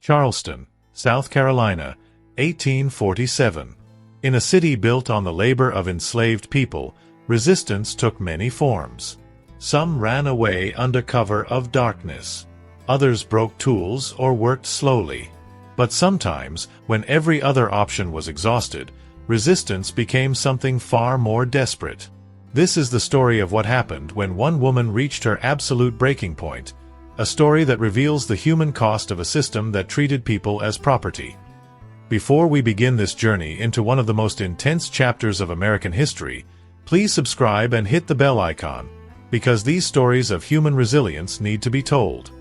Charleston, South Carolina, 1847. In a city built on the labor of enslaved people, resistance took many forms. Some ran away under cover of darkness. Others broke tools or worked slowly. But sometimes, when every other option was exhausted, resistance became something far more desperate. This is the story of what happened when one woman reached her absolute breaking point, a story that reveals the human cost of a system that treated people as property. Before we begin this journey into one of the most intense chapters of American history, please subscribe and hit the bell icon, because these stories of human resilience need to be told.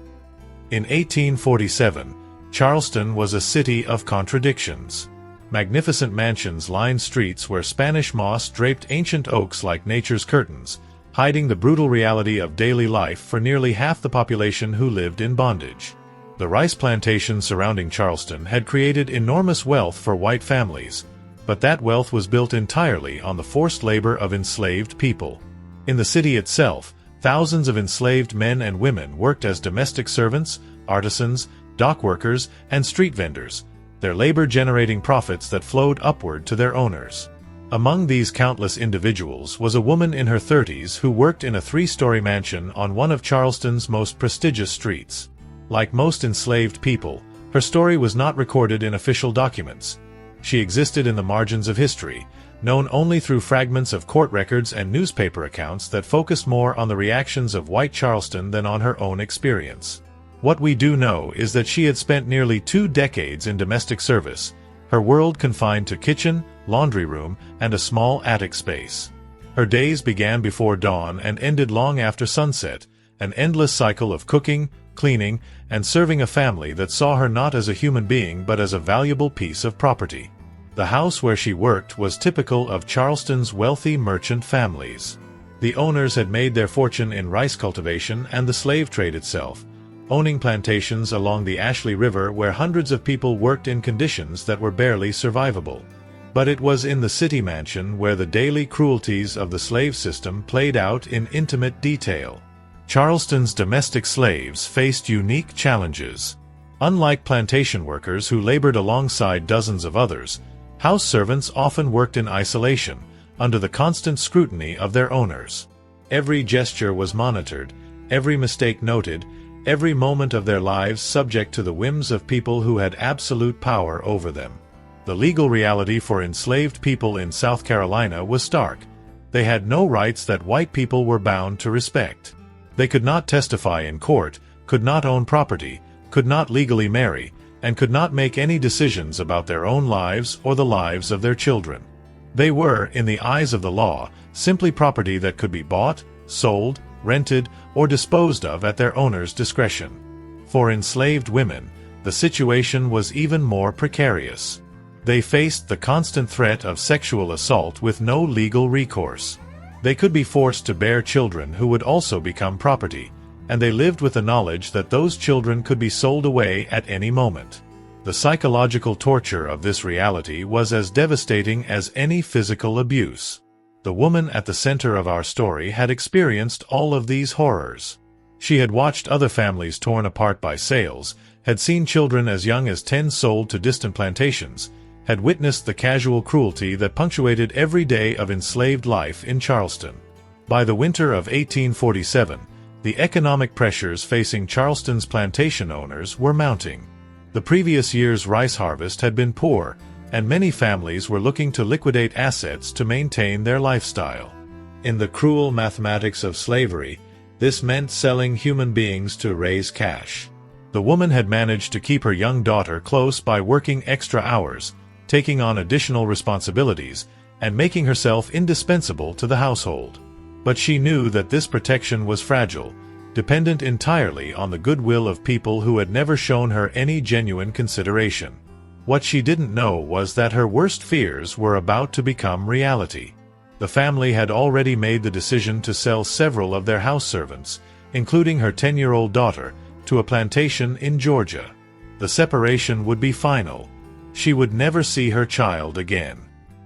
In 1847, Charleston was a city of contradictions. Magnificent mansions lined streets where Spanish moss draped ancient oaks like nature's curtains, hiding the brutal reality of daily life for nearly half the population who lived in bondage. The rice plantations surrounding Charleston had created enormous wealth for white families, but that wealth was built entirely on the forced labor of enslaved people. In the city itself, thousands of enslaved men and women worked as domestic servants, artisans, dock workers, and street vendors, their labor generating profits that flowed upward to their owners. Among these countless individuals was a woman in her 30s who worked in a 3-story mansion on one of Charleston's most prestigious streets. Like most enslaved people, her story was not recorded in official documents. She existed in the margins of history, known only through fragments of court records and newspaper accounts that focused more on the reactions of white Charleston than on her own experience. What we do know is that she had spent nearly 2 decades in domestic service, her world confined to kitchen, laundry room, and a small attic space. Her days began before dawn and ended long after sunset, an endless cycle of cooking, cleaning, and serving a family that saw her not as a human being but as a valuable piece of property. The house where she worked was typical of Charleston's wealthy merchant families. The owners had made their fortune in rice cultivation and the slave trade itself, owning plantations along the Ashley River where hundreds of people worked in conditions that were barely survivable. But it was in the city mansion where the daily cruelties of the slave system played out in intimate detail. Charleston's domestic slaves faced unique challenges. Unlike plantation workers who labored alongside dozens of others, house servants often worked in isolation, under the constant scrutiny of their owners. Every gesture was monitored, every mistake noted, every moment of their lives subject to the whims of people who had absolute power over them. The legal reality for enslaved people in South Carolina was stark. They had no rights that white people were bound to respect. They could not testify in court, could not own property, could not legally marry, and could not make any decisions about their own lives or the lives of their children. They were, in the eyes of the law, simply property that could be bought, sold, rented, or disposed of at their owner's discretion. For enslaved women, the situation was even more precarious. They faced the constant threat of sexual assault with no legal recourse. They could be forced to bear children who would also become property, and they lived with the knowledge that those children could be sold away at any moment. The psychological torture of this reality was as devastating as any physical abuse. The woman at the center of our story had experienced all of these horrors. She had watched other families torn apart by sales, had seen children as young as 10 sold to distant plantations, had witnessed the casual cruelty that punctuated every day of enslaved life in Charleston. By the winter of 1847, the economic pressures facing Charleston's plantation owners were mounting. The previous year's rice harvest had been poor, and many families were looking to liquidate assets to maintain their lifestyle. In the cruel mathematics of slavery, this meant selling human beings to raise cash. The woman had managed to keep her young daughter close by working extra hours, taking on additional responsibilities, and making herself indispensable to the household. But she knew that this protection was fragile, dependent entirely on the goodwill of people who had never shown her any genuine consideration. What she didn't know was that her worst fears were about to become reality. The family had already made the decision to sell several of their house servants, including her 10-year-old daughter, to a plantation in Georgia. The separation would be final. She would never see her child again.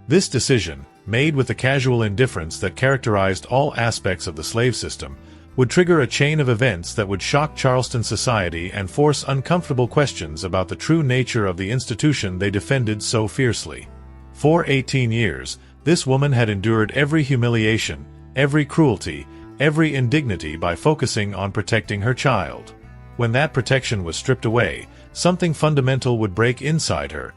This decision, made with the casual indifference that characterized all aspects of the slave system, would trigger a chain of events that would shock Charleston society and force uncomfortable questions about the true nature of the institution they defended so fiercely. For 18 years, this woman had endured every humiliation, every cruelty, every indignity by focusing on protecting her child. When that protection was stripped away, something fundamental would break inside her,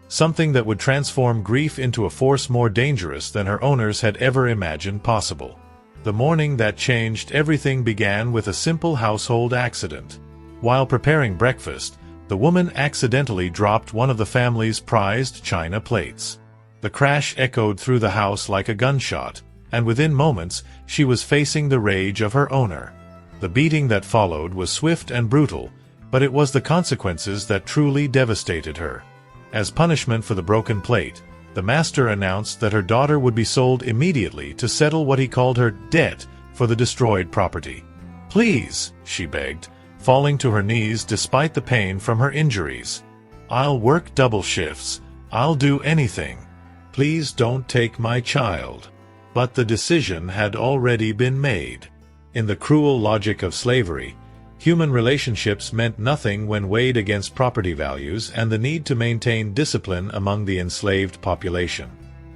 something that would transform grief into a force more dangerous than her owners had ever imagined possible. The morning that changed everything began with a simple household accident. While preparing breakfast, the woman accidentally dropped one of the family's prized china plates. The crash echoed through the house like a gunshot, and within moments, she was facing the rage of her owner. The beating that followed was swift and brutal, but it was the consequences that truly devastated her. As punishment for the broken plate, the master announced that her daughter would be sold immediately to settle what he called her debt for the destroyed property. "Please," she begged, falling to her knees despite the pain from her injuries. "I'll work double shifts. I'll do anything. Please don't take my child." But the decision had already been made. In the cruel logic of slavery, human relationships meant nothing when weighed against property values and the need to maintain discipline among the enslaved population.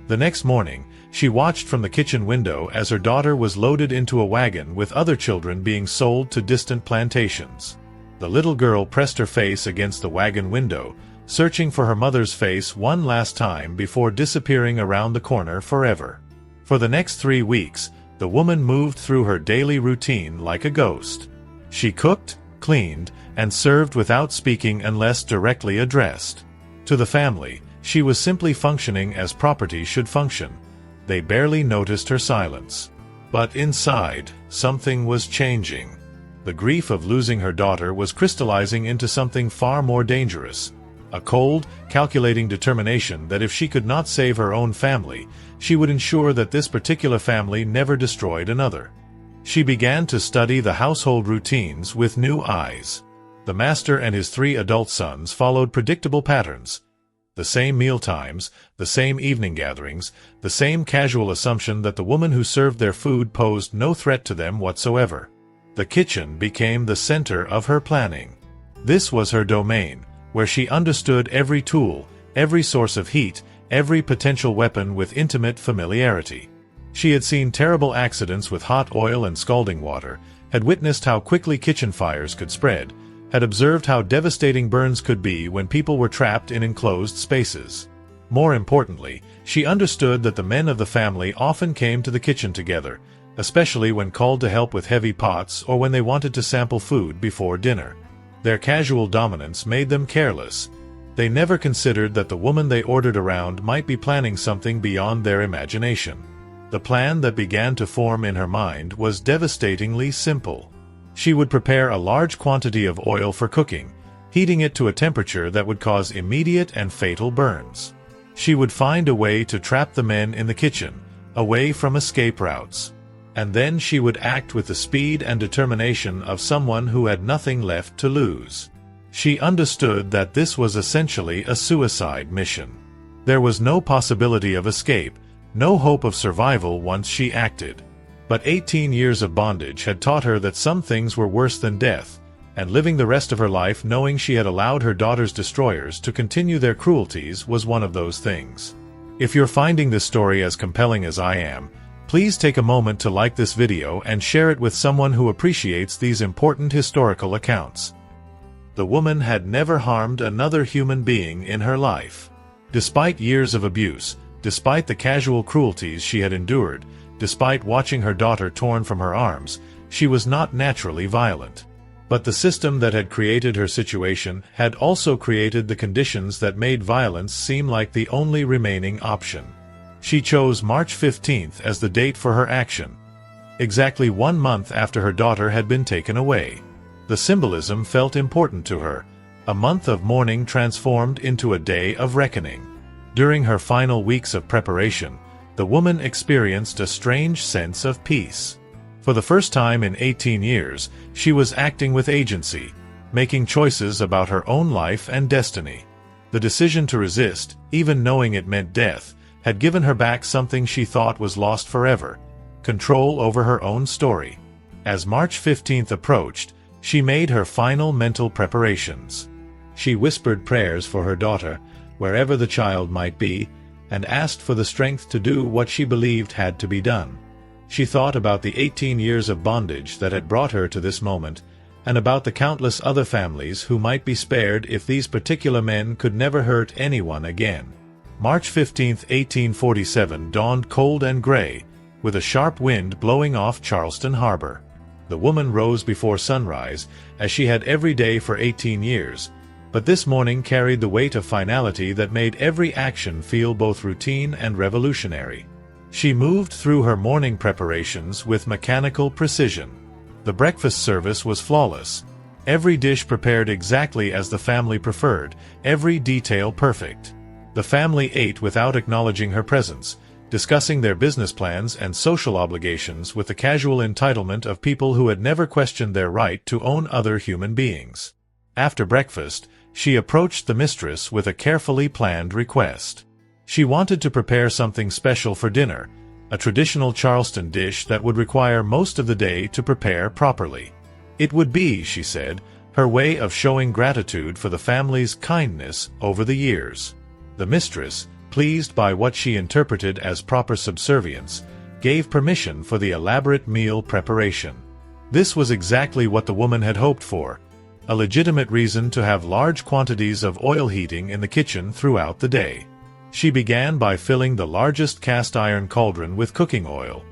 The next morning, she watched from the kitchen window as her daughter was loaded into a wagon with other children being sold to distant plantations. The little girl pressed her face against the wagon window, searching for her mother's face one last time before disappearing around the corner forever. For the next 3 weeks, the woman moved through her daily routine like a ghost. She cooked, cleaned, and served without speaking unless directly addressed. To the family, she was simply functioning as property should function. They barely noticed her silence. But inside, something was changing. The grief of losing her daughter was crystallizing into something far more dangerous. A cold, calculating determination that if she could not save her own family, she would ensure that this particular family never destroyed another. She began to study the household routines with new eyes. The master and his 3 adult sons followed predictable patterns. The same meal times, the same evening gatherings, the same casual assumption that the woman who served their food posed no threat to them whatsoever. The kitchen became the center of her planning. This was her domain, where she understood every tool, every source of heat, every potential weapon with intimate familiarity. She had seen terrible accidents with hot oil and scalding water, had witnessed how quickly kitchen fires could spread, had observed how devastating burns could be when people were trapped in enclosed spaces. More importantly, she understood that the men of the family often came to the kitchen together, especially when called to help with heavy pots or when they wanted to sample food before dinner. Their casual dominance made them careless. They never considered that the woman they ordered around might be planning something beyond their imagination. The plan that began to form in her mind was devastatingly simple. She would prepare a large quantity of oil for cooking, heating it to a temperature that would cause immediate and fatal burns. She would find a way to trap the men in the kitchen, away from escape routes. And then she would act with the speed and determination of someone who had nothing left to lose. She understood that this was essentially a suicide mission. There was no possibility of escape, no hope of survival once she acted. But 18 years of bondage had taught her that some things were worse than death, and living the rest of her life knowing she had allowed her daughter's destroyers to continue their cruelties was one of those things. If you're finding this story as compelling as I am, please take a moment to like this video and share it with someone who appreciates these important historical accounts. The woman had never harmed another human being in her life. Despite years of abuse, despite the casual cruelties she had endured, despite watching her daughter torn from her arms, she was not naturally violent. But the system that had created her situation had also created the conditions that made violence seem like the only remaining option. She chose March 15th as the date for her action, exactly 1 month after her daughter had been taken away. The symbolism felt important to her. A month of mourning transformed into a day of reckoning. During her final weeks of preparation, the woman experienced a strange sense of peace. For the first time in 18 years, she was acting with agency, making choices about her own life and destiny. The decision to resist, even knowing it meant death, had given her back something she thought was lost forever: control over her own story. As March 15th approached, she made her final mental preparations. She whispered prayers for her daughter, wherever the child might be, and asked for the strength to do what she believed had to be done. She thought about the 18 years of bondage that had brought her to this moment, and about the countless other families who might be spared if these particular men could never hurt anyone again. March 15, 1847 dawned cold and gray, with a sharp wind blowing off Charleston harbor. The woman rose before sunrise, as she had every day for 18 years, but this morning carried the weight of finality that made every action feel both routine and revolutionary. She moved through her morning preparations with mechanical precision. The breakfast service was flawless. Every dish prepared exactly as the family preferred, every detail perfect. The family ate without acknowledging her presence, discussing their business plans and social obligations with the casual entitlement of people who had never questioned their right to own other human beings. After breakfast, she approached the mistress with a carefully planned request. She wanted to prepare something special for dinner, a traditional Charleston dish that would require most of the day to prepare properly. It would be, she said, her way of showing gratitude for the family's kindness over the years. The mistress, pleased by what she interpreted as proper subservience, gave permission for the elaborate meal preparation. This was exactly what the woman had hoped for, a legitimate reason to have large quantities of oil heating in the kitchen throughout the day. She began by filling the largest cast-iron cauldron with cooking oil,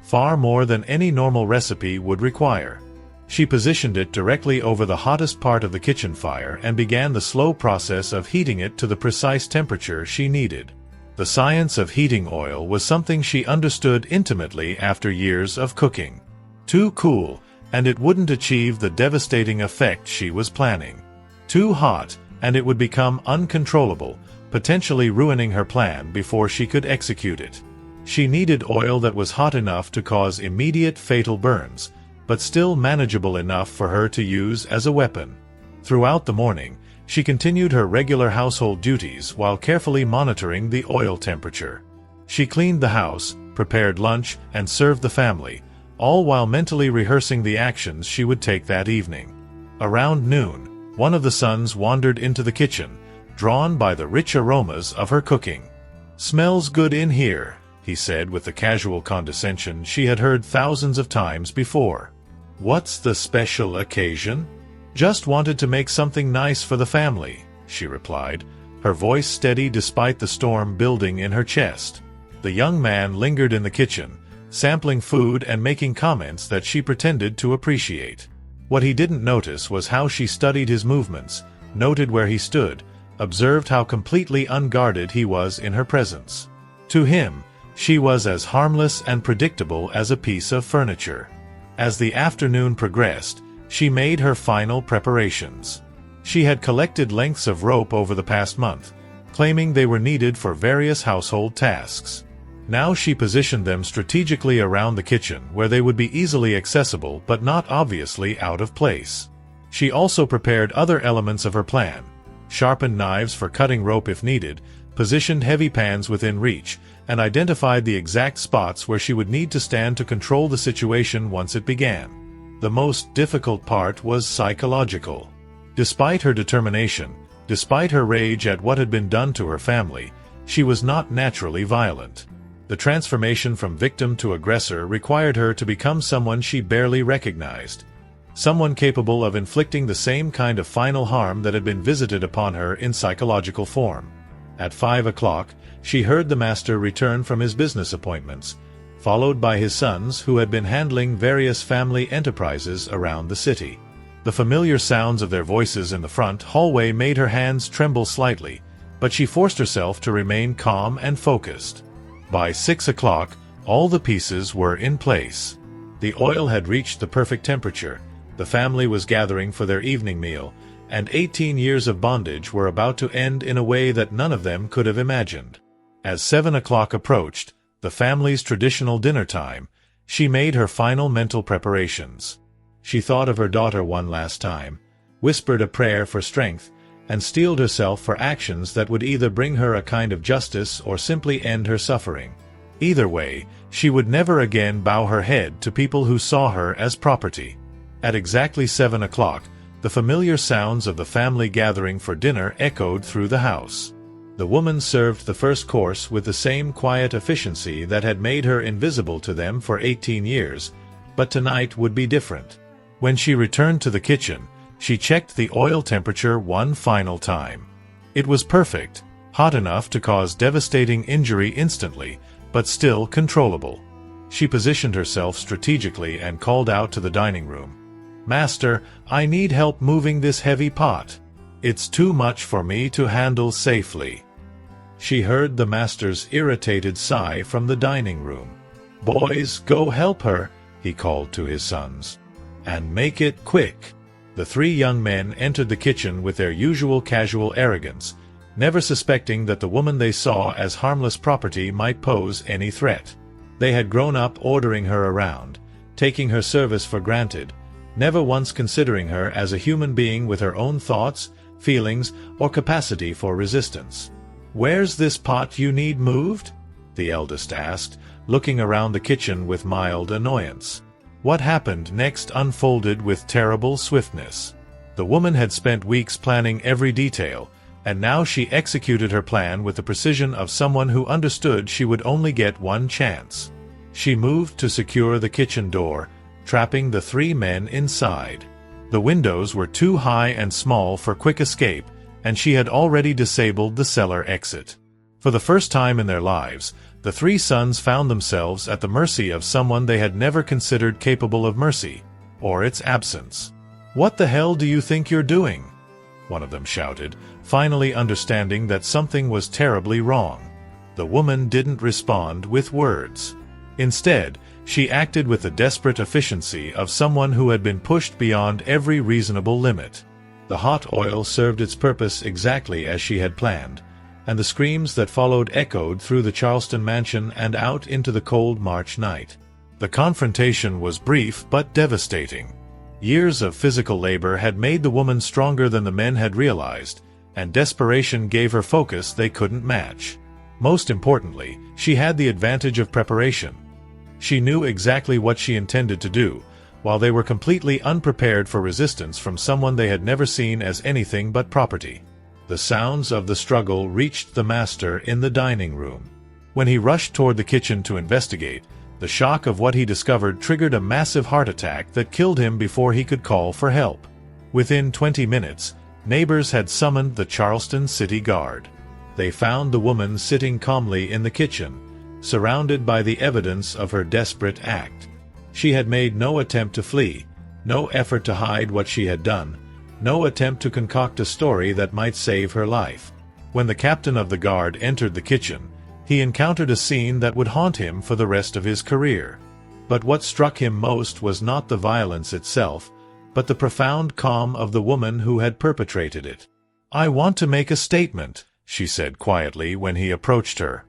far more than any normal recipe would require. She positioned it directly over the hottest part of the kitchen fire and began the slow process of heating it to the precise temperature she needed. The science of heating oil was something she understood intimately after years of cooking. Too cool, and it wouldn't achieve the devastating effect she was planning. Too hot, and it would become uncontrollable, potentially ruining her plan before she could execute it. She needed oil that was hot enough to cause immediate fatal burns, but still manageable enough for her to use as a weapon. Throughout the morning, she continued her regular household duties while carefully monitoring the oil temperature. She cleaned the house, prepared lunch, and served the family, all while mentally rehearsing the actions she would take that evening. Around noon, one of the sons wandered into the kitchen, drawn by the rich aromas of her cooking. "Smells good in here," he said with the casual condescension she had heard thousands of times before. "What's the special occasion?" "Just wanted to make something nice for the family," she replied, her voice steady despite the storm building in her chest. The young man lingered in the kitchen, sampling food and making comments that she pretended to appreciate. What he didn't notice was how she studied his movements, noted where he stood, observed how completely unguarded he was in her presence. To him, she was as harmless and predictable as a piece of furniture. As the afternoon progressed, she made her final preparations. She had collected lengths of rope over the past month, claiming they were needed for various household tasks. Now she positioned them strategically around the kitchen where they would be easily accessible but not obviously out of place. She also prepared other elements of her plan, sharpened knives for cutting rope if needed, positioned heavy pans within reach, and identified the exact spots where she would need to stand to control the situation once it began. The most difficult part was psychological. Despite her determination, despite her rage at what had been done to her family, she was not naturally violent. The transformation from victim to aggressor required her to become someone she barely recognized, someone capable of inflicting the same kind of final harm that had been visited upon her in psychological form. At 5 o'clock, she heard the master return from his business appointments, followed by his sons who had been handling various family enterprises around the city. The familiar sounds of their voices in the front hallway made her hands tremble slightly, but she forced herself to remain calm and focused. By 6 o'clock, all the pieces were in place. The oil had reached the perfect temperature, the family was gathering for their evening meal, and 18 years of bondage were about to end in a way that none of them could have imagined. As 7 o'clock approached, the family's traditional dinner time, she made her final mental preparations. She thought of her daughter one last time, whispered a prayer for strength, and steeled herself for actions that would either bring her a kind of justice or simply end her suffering. Either way, she would never again bow her head to people who saw her as property. At exactly 7 o'clock, the familiar sounds of the family gathering for dinner echoed through the house. The woman served the first course with the same quiet efficiency that had made her invisible to them for 18 years, but tonight would be different. When she returned to the kitchen, she checked the oil temperature one final time. It was perfect, hot enough to cause devastating injury instantly, but still controllable. She positioned herself strategically and called out to the dining room. "Master, I need help moving this heavy pot. It's too much for me to handle safely." She heard the master's irritated sigh from the dining room. "Boys, go help her," he called to his sons. "And make it quick." The three young men entered the kitchen with their usual casual arrogance, never suspecting that the woman they saw as harmless property might pose any threat. They had grown up ordering her around, taking her service for granted, never once considering her as a human being with her own thoughts, feelings, or capacity for resistance. "Where's this pot you need moved?" the eldest asked, looking around the kitchen with mild annoyance. What happened next unfolded with terrible swiftness. The woman had spent weeks planning every detail, and now she executed her plan with the precision of someone who understood she would only get one chance. She moved to secure the kitchen door, trapping the three men inside. The windows were too high and small for quick escape, and she had already disabled the cellar exit. For the first time in their lives, the three sons found themselves at the mercy of someone they had never considered capable of mercy, or its absence. "What the hell do you think you're doing?" one of them shouted, finally understanding that something was terribly wrong. The woman didn't respond with words. Instead, she acted with the desperate efficiency of someone who had been pushed beyond every reasonable limit. The hot oil served its purpose exactly as she had planned, and the screams that followed echoed through the Charleston mansion and out into the cold March night. The confrontation was brief but devastating. Years of physical labor had made the woman stronger than the men had realized, and desperation gave her focus they couldn't match. Most importantly, she had the advantage of preparation. She knew exactly what she intended to do, while they were completely unprepared for resistance from someone they had never seen as anything but property. The sounds of the struggle reached the master in the dining room. When he rushed toward the kitchen to investigate, the shock of what he discovered triggered a massive heart attack that killed him before he could call for help. Within 20 minutes, neighbors had summoned the Charleston City Guard. They found the woman sitting calmly in the kitchen, surrounded by the evidence of her desperate act. She had made no attempt to flee, no effort to hide what she had done, no attempt to concoct a story that might save her life. When the captain of the guard entered the kitchen, he encountered a scene that would haunt him for the rest of his career. But what struck him most was not the violence itself, but the profound calm of the woman who had perpetrated it. "I want to make a statement," she said quietly when he approached her.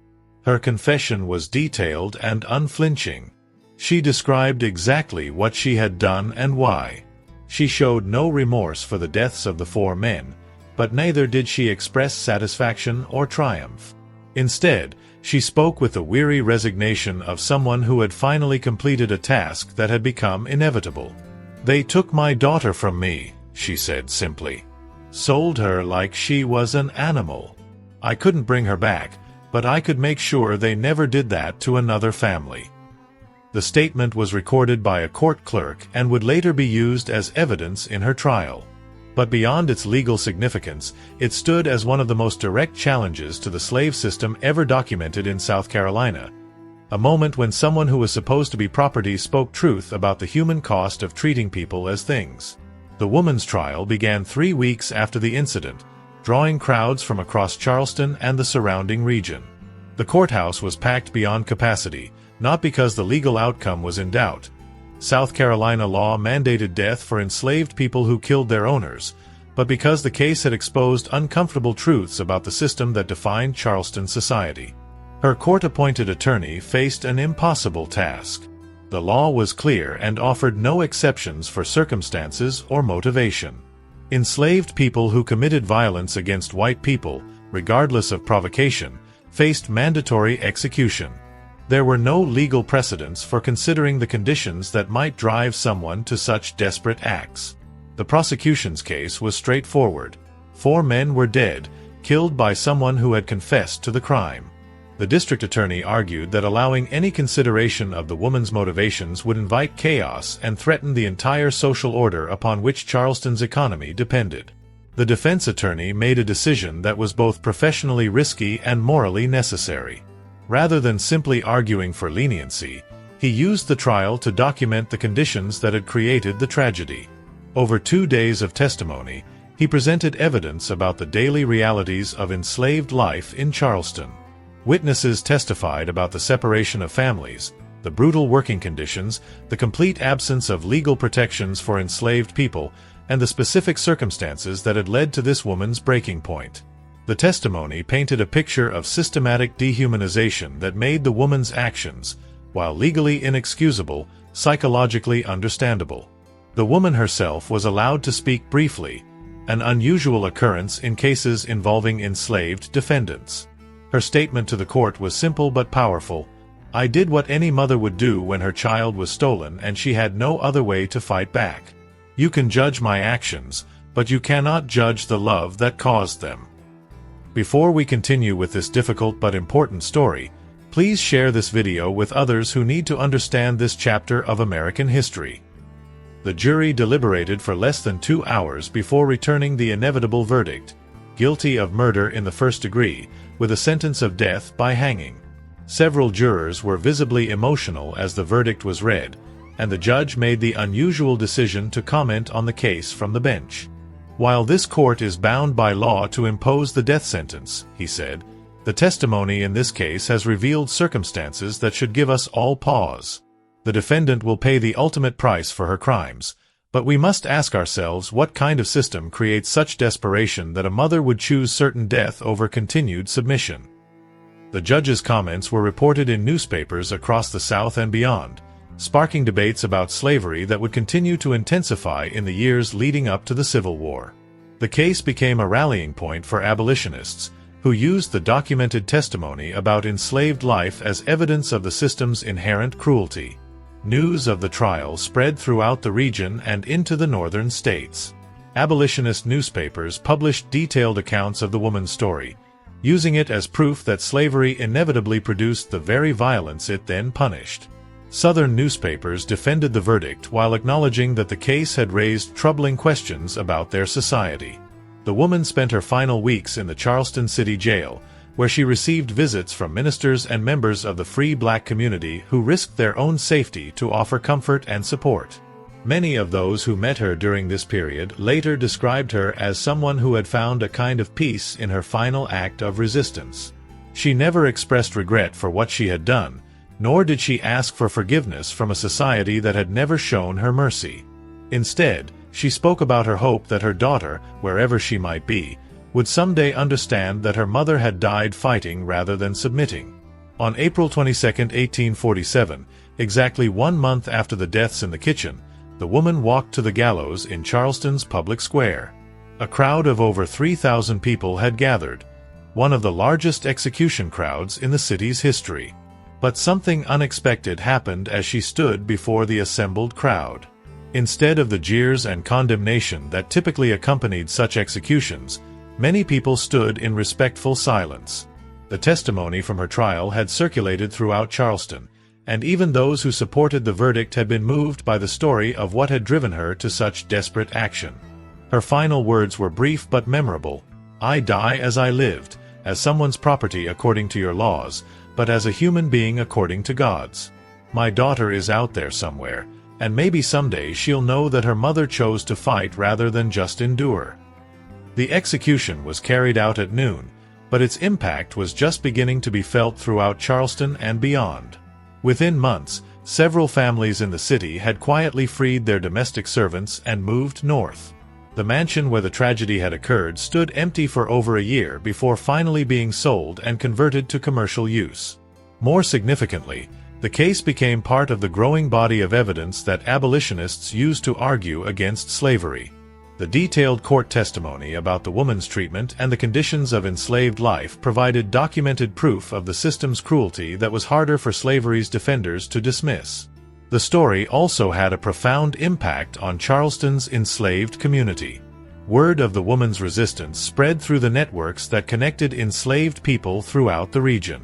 Her confession was detailed and unflinching. She described exactly what she had done and why. She showed no remorse for the deaths of the four men, but neither did she express satisfaction or triumph. Instead, she spoke with the weary resignation of someone who had finally completed a task that had become inevitable. "They took my daughter from me," she said simply. "Sold her like she was an animal. I couldn't bring her back, but I could make sure they never did that to another family." The statement was recorded by a court clerk and would later be used as evidence in her trial. But beyond its legal significance, it stood as one of the most direct challenges to the slave system ever documented in South Carolina, a moment when someone who was supposed to be property spoke truth about the human cost of treating people as things. The woman's trial began 3 weeks after the incident, drawing crowds from across Charleston and the surrounding region. The courthouse was packed beyond capacity, not because the legal outcome was in doubt. South Carolina law mandated death for enslaved people who killed their owners, but because the case had exposed uncomfortable truths about the system that defined Charleston society. Her court-appointed attorney faced an impossible task. The law was clear and offered no exceptions for circumstances or motivation. Enslaved people who committed violence against white people, regardless of provocation, faced mandatory execution. There were no legal precedents for considering the conditions that might drive someone to such desperate acts. The prosecution's case was straightforward. 4 men were dead, killed by someone who had confessed to the crime. The district attorney argued that allowing any consideration of the woman's motivations would invite chaos and threaten the entire social order upon which Charleston's economy depended. The defense attorney made a decision that was both professionally risky and morally necessary. Rather than simply arguing for leniency, he used the trial to document the conditions that had created the tragedy. Over 2 days of testimony, he presented evidence about the daily realities of enslaved life in Charleston. Witnesses testified about the separation of families, the brutal working conditions, the complete absence of legal protections for enslaved people, and the specific circumstances that had led to this woman's breaking point. The testimony painted a picture of systematic dehumanization that made the woman's actions, while legally inexcusable, psychologically understandable. The woman herself was allowed to speak briefly, an unusual occurrence in cases involving enslaved defendants. Her statement to the court was simple but powerful. "I did what any mother would do when her child was stolen and she had no other way to fight back. You can judge my actions, but you cannot judge the love that caused them." Before we continue with this difficult but important story, please share this video with others who need to understand this chapter of American history. The jury deliberated for less than 2 hours before returning the inevitable verdict: guilty of murder in the first degree, with a sentence of death by hanging. Several jurors were visibly emotional as the verdict was read, and the judge made the unusual decision to comment on the case from the bench. "While this court is bound by law to impose the death sentence," he said, "the testimony in this case has revealed circumstances that should give us all pause. The defendant will pay the ultimate price for her crimes, but we must ask ourselves what kind of system creates such desperation that a mother would choose certain death over continued submission." The judge's comments were reported in newspapers across the South and beyond, sparking debates about slavery that would continue to intensify in the years leading up to the Civil War. The case became a rallying point for abolitionists, who used the documented testimony about enslaved life as evidence of the system's inherent cruelty. News of the trial spread throughout the region and into the northern states. Abolitionist newspapers published detailed accounts of the woman's story, using it as proof that slavery inevitably produced the very violence it then punished. Southern newspapers defended the verdict while acknowledging that the case had raised troubling questions about their society. The woman spent her final weeks in the Charleston City Jail, where she received visits from ministers and members of the free black community who risked their own safety to offer comfort and support. Many of those who met her during this period later described her as someone who had found a kind of peace in her final act of resistance. She never expressed regret for what she had done, nor did she ask for forgiveness from a society that had never shown her mercy. Instead, she spoke about her hope that her daughter, wherever she might be, would someday understand that her mother had died fighting rather than submitting. On April 22, 1847, exactly 1 month after the deaths in the kitchen, the woman walked to the gallows in Charleston's public square. A crowd of over 3,000 people had gathered, one of the largest execution crowds in the city's history. But something unexpected happened as she stood before the assembled crowd. Instead of the jeers and condemnation that typically accompanied such executions, many people stood in respectful silence. The testimony from her trial had circulated throughout Charleston, and even those who supported the verdict had been moved by the story of what had driven her to such desperate action. Her final words were brief but memorable: "I die as I lived, as someone's property according to your laws, but as a human being according to God's. My daughter is out there somewhere, and maybe someday she'll know that her mother chose to fight rather than just endure." The execution was carried out at noon, but its impact was just beginning to be felt throughout Charleston and beyond. Within months, several families in the city had quietly freed their domestic servants and moved north. The mansion where the tragedy had occurred stood empty for over a year before finally being sold and converted to commercial use. More significantly, the case became part of the growing body of evidence that abolitionists used to argue against slavery. The detailed court testimony about the woman's treatment and the conditions of enslaved life provided documented proof of the system's cruelty that was harder for slavery's defenders to dismiss. The story also had a profound impact on Charleston's enslaved community. Word of the woman's resistance spread through the networks that connected enslaved people throughout the region.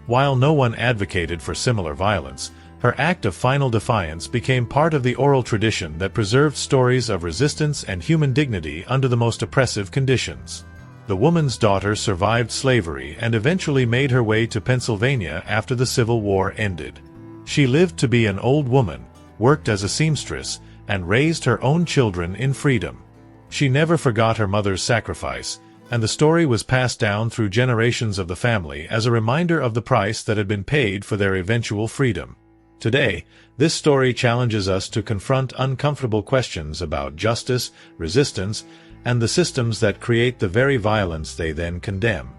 While no one advocated for similar violence, her act of final defiance became part of the oral tradition that preserved stories of resistance and human dignity under the most oppressive conditions. The woman's daughter survived slavery and eventually made her way to Pennsylvania after the Civil War ended. She lived to be an old woman, worked as a seamstress, and raised her own children in freedom. She never forgot her mother's sacrifice, and the story was passed down through generations of the family as a reminder of the price that had been paid for their eventual freedom. Today, this story challenges us to confront uncomfortable questions about justice, resistance, and the systems that create the very violence they then condemn.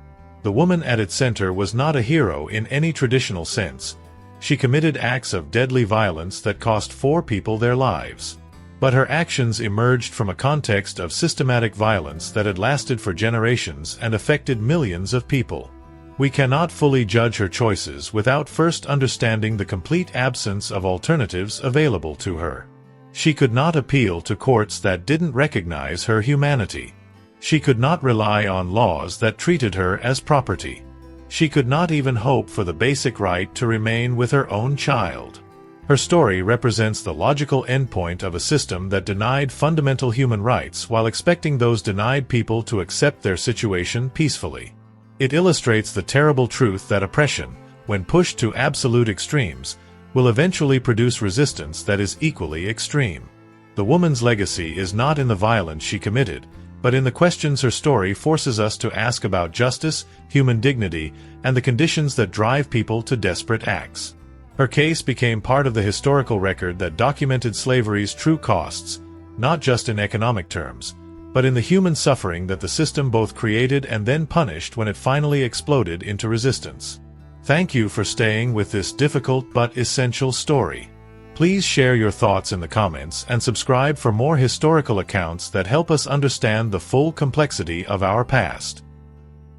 The woman at its center was not a hero in any traditional sense. She committed acts of deadly violence that cost 4 people their lives. But her actions emerged from a context of systematic violence that had lasted for generations and affected millions of people. We cannot fully judge her choices without first understanding the complete absence of alternatives available to her. She could not appeal to courts that didn't recognize her humanity. She could not rely on laws that treated her as property. She could not even hope for the basic right to remain with her own child. Her story represents the logical endpoint of a system that denied fundamental human rights while expecting those denied people to accept their situation peacefully. It illustrates the terrible truth that oppression, when pushed to absolute extremes, will eventually produce resistance that is equally extreme. The woman's legacy is not in the violence she committed, but in the questions her story forces us to ask about justice, human dignity, and the conditions that drive people to desperate acts. Her case became part of the historical record that documented slavery's true costs, not just in economic terms, but in the human suffering that the system both created and then punished when it finally exploded into resistance. Thank you for staying with this difficult but essential story. Please share your thoughts in the comments and subscribe for more historical accounts that help us understand the full complexity of our past.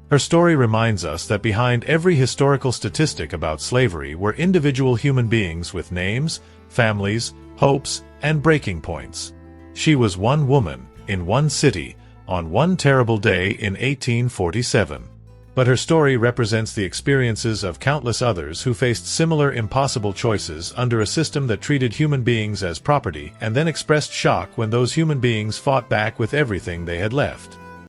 Her story reminds us that behind every historical statistic about slavery were individual human beings with names, families, hopes, and breaking points. She was one woman, in one city, on one terrible day in 1847. But her story represents the experiences of countless others who faced similar impossible choices under a system that treated human beings as property and then expressed shock when those human beings fought back with everything they had left.